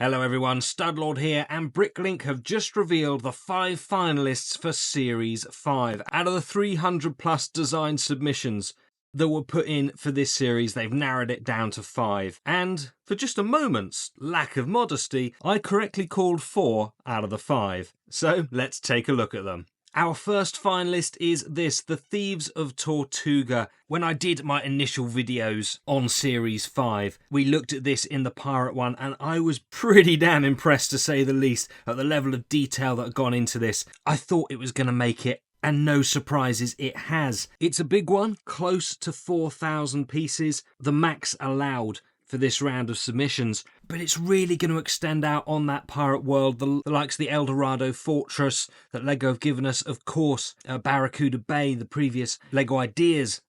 Hello everyone, Studlord here, and BrickLink have just revealed the 5 finalists for Series 5. Out of the 300 plus design submissions that were put in for this series, they've narrowed it down to 5. And for just a moment's lack of modesty, I correctly called 4 out of the 5. So let's take a look at them. Our first finalist is the Thieves of Tortuga. When I did my initial videos on Series 5, we looked at this in the Pirate one, and I was pretty damn impressed, to say the least, at the level of detail that had gone into this. I thought it was going to make it, and no surprises, it has. It's a big one, close to 4,000 pieces, the max allowed for this round of submissions, but it's really going to extend out on that pirate world, the likes of the El Dorado Fortress that LEGO have given us, of course, Barracuda Bay, the previous LEGO Ideas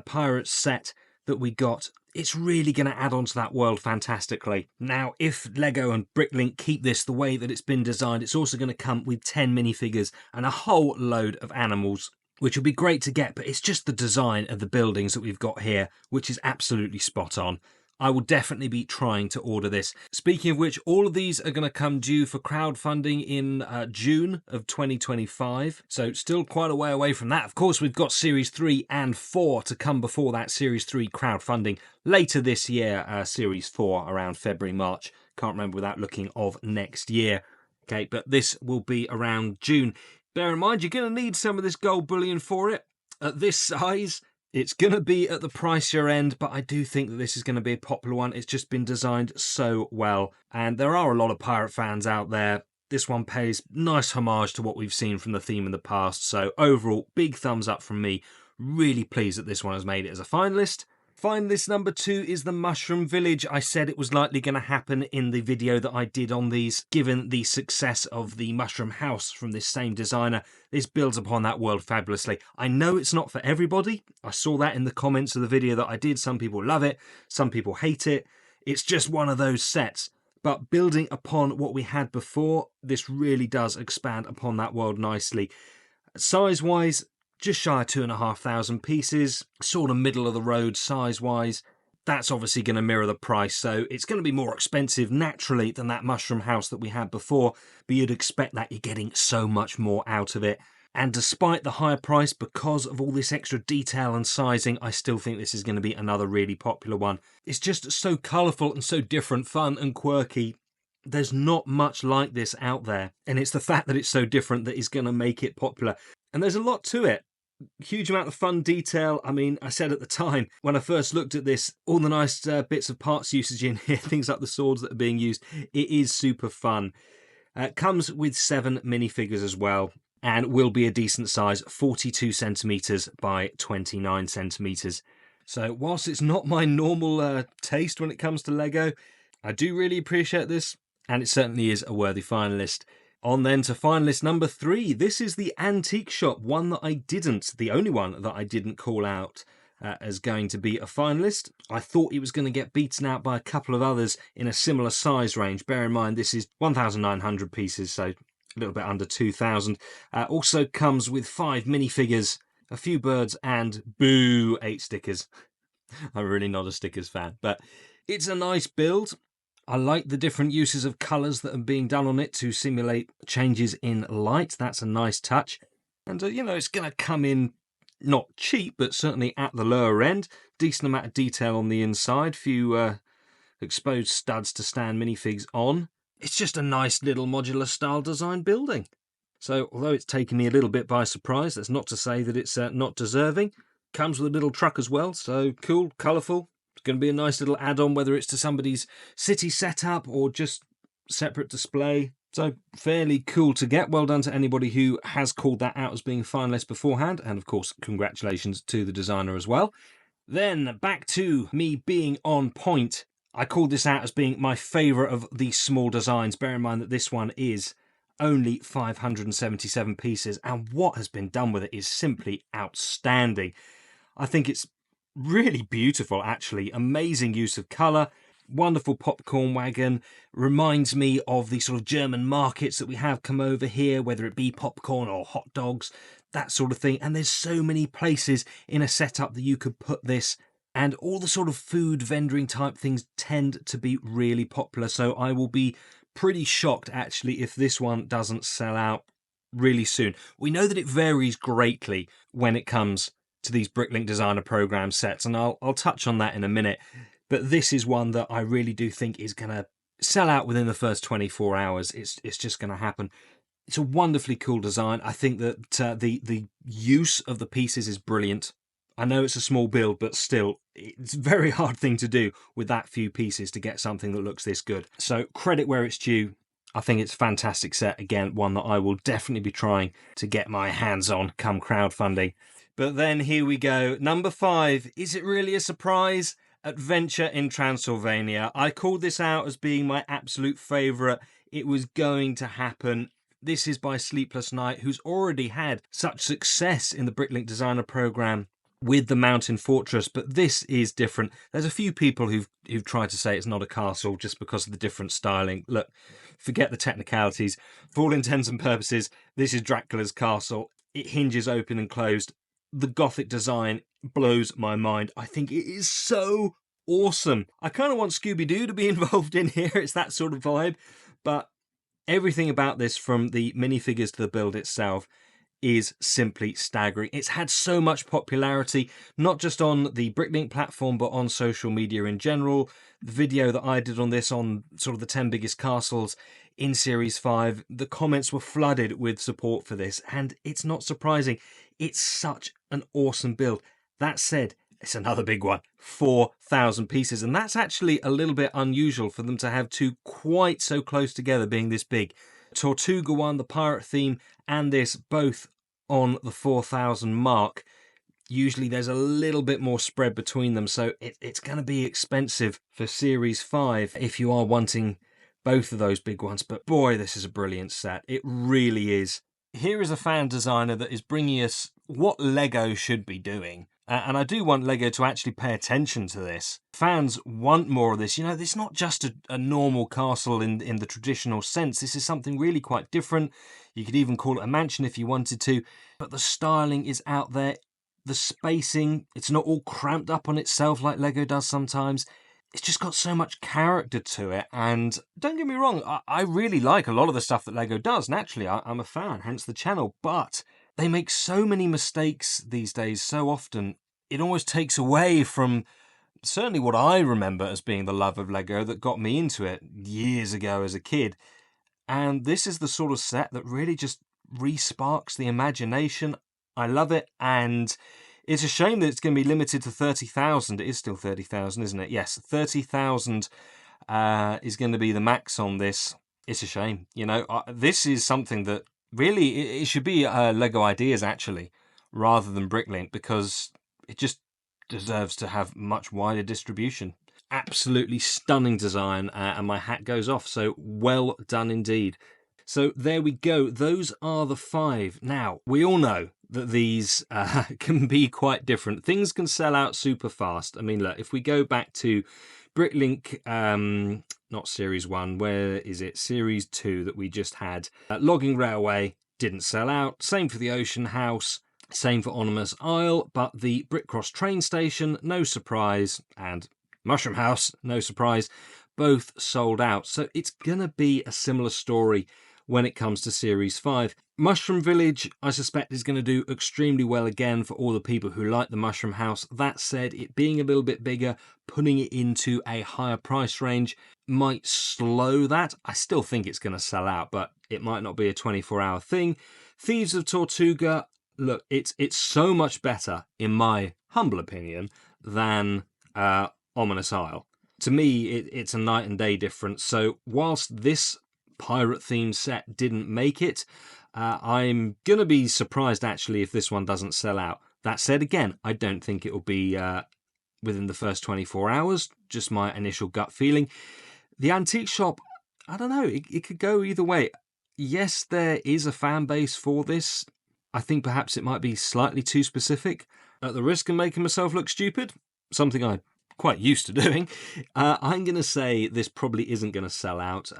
Pirates set that we got. It's really going to add on to that world fantastically. Now, if LEGO and BrickLink keep this the way that it's been designed, it's also going to come with 10 minifigures and a whole load of animals, which will be great to get, but it's just the design of the buildings that we've got here, which is absolutely spot on. I will definitely be trying to order this. Speaking of which, all of these are going to come due for crowdfunding in June of 2025. So still quite a way away from that. Of course, we've got Series 3 and 4 to come before that Series 3 crowdfunding later this year. Series 4 around February, March. Can't remember without looking of next year. Okay, but this will be around June. Bear in mind, you're going to need some of this gold bullion for it. At this size, it's going to be at the pricier end, but I do think that this is going to be a popular one. It's just been designed so well, and there are a lot of pirate fans out there. This one pays nice homage to what we've seen from the theme in the past, so overall, big thumbs up from me. Really pleased that this one has made it as a finalist. Finalist number 2 is the Mushroom Village. I said it was likely going to happen in the video that I did on these, given the success of the Mushroom House from this same designer. This builds upon that world fabulously. I know it's not for everybody. I saw that in the comments of the video that I did. Some people love it, some people hate it. It's just one of those sets. But building upon what we had before, this really does expand upon that world nicely. Size-wise, just shy of 2,500 pieces, sort of middle of the road size-wise. That's obviously going to mirror the price, so it's going to be more expensive naturally than that Mushroom House that we had before, but you'd expect that you're getting so much more out of it. And despite the higher price, because of all this extra detail and sizing, I still think this is going to be another really popular one. It's just so colourful and so different, fun and quirky. There's not much like this out there, and it's the fact that it's so different that is going to make it popular. And there's a lot to it. Huge amount of fun detail. I mean, I said at the time when I first looked at this, all the nice bits of parts usage in here, things like the swords that are being used. It is super fun. Comes with 7 minifigures as well, and will be a decent size, 42 centimeters by 29 centimeters. So whilst it's not my normal taste when it comes to Lego, I do really appreciate this, and it certainly is a worthy finalist. On then to finalist number 3. This is the Antique Shop, one that I didn't, the only one that I didn't call out as going to be a finalist. I thought it was going to get beaten out by a couple of others in a similar size range. Bear in mind, this is 1,900 pieces, so a little bit under 2,000. Also comes with 5 minifigures, a few birds, and boo, 8 stickers. I'm really not a stickers fan, but it's a nice build. I like the different uses of colours that are being done on it to simulate changes in light. That's a nice touch. And, you know, it's going to come in not cheap, but certainly at the lower end. Decent amount of detail on the inside. Few exposed studs to stand minifigs on. It's just a nice little modular style design building. So, although it's taken me a little bit by surprise, that's not to say that it's not deserving. Comes with a little truck as well, so cool, colourful. It's going to be a nice little add-on, whether it's to somebody's city setup or just separate display. So fairly cool to get. Well done to anybody who has called that out as being a finalist beforehand. And of course, congratulations to the designer as well. Then back to me being on point. I called this out as being my favourite of these small designs. Bear in mind that this one is only 577 pieces. And what has been done with it is simply outstanding. I think it's really beautiful, actually. Amazing use of colour. Wonderful popcorn wagon. Reminds me of the sort of German markets that we have come over here, whether it be popcorn or hot dogs, that sort of thing. And there's so many places in a setup that you could put this. And all the sort of food vendoring type things tend to be really popular. So I will be pretty shocked, actually, if this one doesn't sell out really soon. We know that it varies greatly when it comes to these BrickLink Designer Program sets, and I'll touch on that in a minute. But this is one that I really do think is going to sell out within the first 24 hours. It's just going to happen. It's a wonderfully cool design. I think that the use of the pieces is brilliant. I know it's a small build, but still, it's a very hard thing to do with that few pieces to get something that looks this good. So credit where it's due. I think it's a fantastic set. Again, one that I will definitely be trying to get my hands on come crowdfunding. But then here we go. Number 5. Is it really a surprise? Adventure in Transylvania. I called this out as being my absolute favourite. It was going to happen. This is by Sleepless Night, who's already had such success in the BrickLink Designer Program with the Mountain Fortress, but this is different. There's a few people who've tried to say it's not a castle just because of the different styling. Look, forget the technicalities. For all intents and purposes, this is Dracula's castle. It hinges open and closed. The Gothic design blows my mind. I think it is so awesome. I kind of want Scooby-Doo to be involved in here. It's that sort of vibe. But everything about this, from the minifigures to the build itself, is simply staggering. It's had so much popularity, not just on the BrickLink platform, but on social media in general. The video that I did on this, on sort of the 10 biggest castles in Series 5, the comments were flooded with support for this, and it's not surprising. It's such an awesome build. That said, it's another big one, 4,000 pieces, and that's actually a little bit unusual for them to have two quite so close together being this big. Tortuga one, the pirate theme, and this both on the 4,000 mark. Usually there's a little bit more spread between them, so it's going to be expensive for Series 5 if you are wanting both of those big ones. But boy, this is a brilliant set. It really is. Here is a fan designer that is bringing us what LEGO should be doing. And I do want LEGO to actually pay attention to this. Fans want more of this. You know, it's not just a normal castle in the traditional sense. This is something really quite different. You could even call it a mansion if you wanted to. But the styling is out there. The spacing, it's not all cramped up on itself like LEGO does sometimes. It's just got so much character to it. And don't get me wrong, I really like a lot of the stuff that LEGO does. Naturally, I'm a fan, hence the channel. But they make so many mistakes these days so often. It almost takes away from certainly what I remember as being the love of LEGO that got me into it years ago as a kid. And this is the sort of set that really just re-sparks the imagination. I love it, and it's a shame that it's going to be limited to 30,000. It is still 30,000, isn't it? Yes, 30,000 is going to be the max on this. It's a shame. You know, this is something that really, it should be LEGO Ideas, actually, rather than BrickLink, because it just deserves to have much wider distribution. Absolutely stunning design, and my hat goes off. So well done indeed. So there we go. Those are the 5. Now, we all know that these can be quite different. Things can sell out super fast. I mean, look, if we go back to BrickLink, not Series 1, where is it? Series 2 that we just had. Logging Railway didn't sell out. Same for the Ocean House. Same for Ominous Isle. But the Brickcross train station, no surprise. And Mushroom House, no surprise. Both sold out. So it's going to be a similar story when it comes to Series 5. Mushroom Village, I suspect, is going to do extremely well again for all the people who like the Mushroom House. That said, it being a little bit bigger, putting it into a higher price range might slow that. I still think it's going to sell out, but it might not be a 24-hour thing. Thieves of Tortuga, look, it's so much better, in my humble opinion, than Ominous Isle. To me, it's a night and day difference. So whilst this pirate themed set didn't make it, I'm gonna be surprised actually if this one doesn't sell out. That said, again, I don't think it will be within the first 24 hours, just my initial gut feeling. The antique shop, I don't know, it could go either way. Yes, there is a fan base for this. I think perhaps it might be slightly too specific. At the risk of making myself look stupid, something I'm quite used to doing, I'm going to say this probably isn't going to sell out.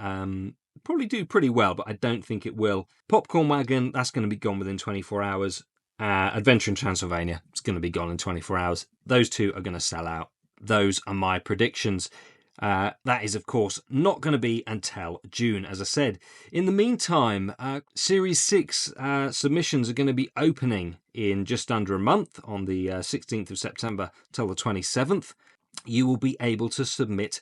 Probably do pretty well, but I don't think it will. Popcorn Wagon, that's going to be gone within 24 hours. Adventure in Transylvania, it's going to be gone in 24 hours. Those two are going to sell out. Those are my predictions. That is, of course, not going to be until June, as I said. In the meantime, Series 6 submissions are going to be opening in just under a month, on the 16th of September till the 27th. You will be able to submit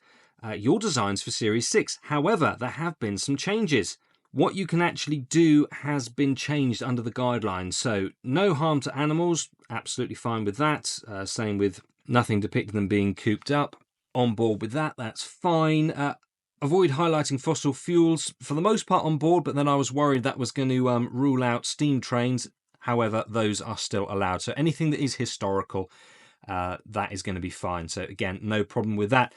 your designs for Series 6. However, there have been some changes. What you can actually do has been changed under the guidelines. So, no harm to animals, absolutely fine with that. Same with nothing depicting them being cooped up. On board with that, that's fine. Avoid highlighting fossil fuels, for the most part on board, but then I was worried that was going to rule out steam trains. However, those are still allowed. So anything that is historical, that is going to be fine. So again, no problem with that.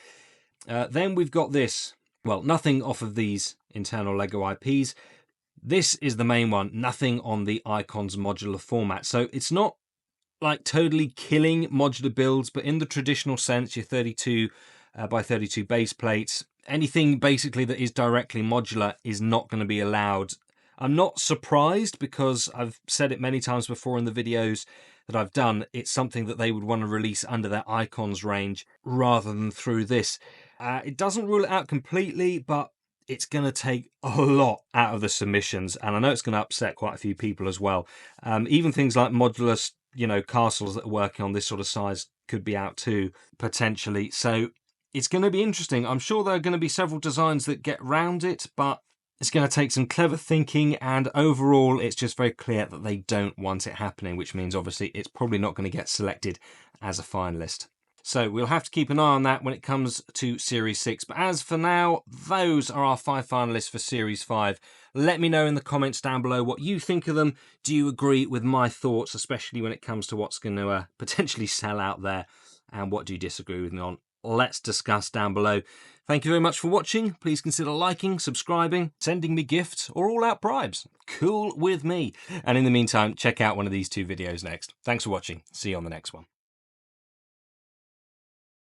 Then we've got this. Well, nothing off of these internal LEGO IPs. This is the main one. Nothing on the Icons modular format. So it's not like totally killing modular builds, but in the traditional sense, your 32 by 32 base plates, anything basically that is directly modular is not going to be allowed. I'm not surprised, because I've said it many times before in the videos that I've done. It's something that they would want to release under their Icons range rather than through this. It doesn't rule it out completely, but it's going to take a lot out of the submissions, and I know it's going to upset quite a few people as well. Even things like modular, castles that are working on this sort of size could be out too, potentially. So it's going to be interesting. I'm sure there are going to be several designs that get round it, but it's going to take some clever thinking, and overall it's just very clear that they don't want it happening, which means obviously it's probably not going to get selected as a finalist. So we'll have to keep an eye on that when it comes to Series 6. But as for now, those are our 5 finalists for Series 5. Let me know in the comments down below what you think of them. Do you agree with my thoughts, especially when it comes to what's going to potentially sell out there? And what do you disagree with me on? Let's discuss down below. Thank you very much for watching. Please consider liking, subscribing, sending me gifts, or all-out bribes. Cool with me. And in the meantime, check out one of these 2 videos next. Thanks for watching. See you on the next one.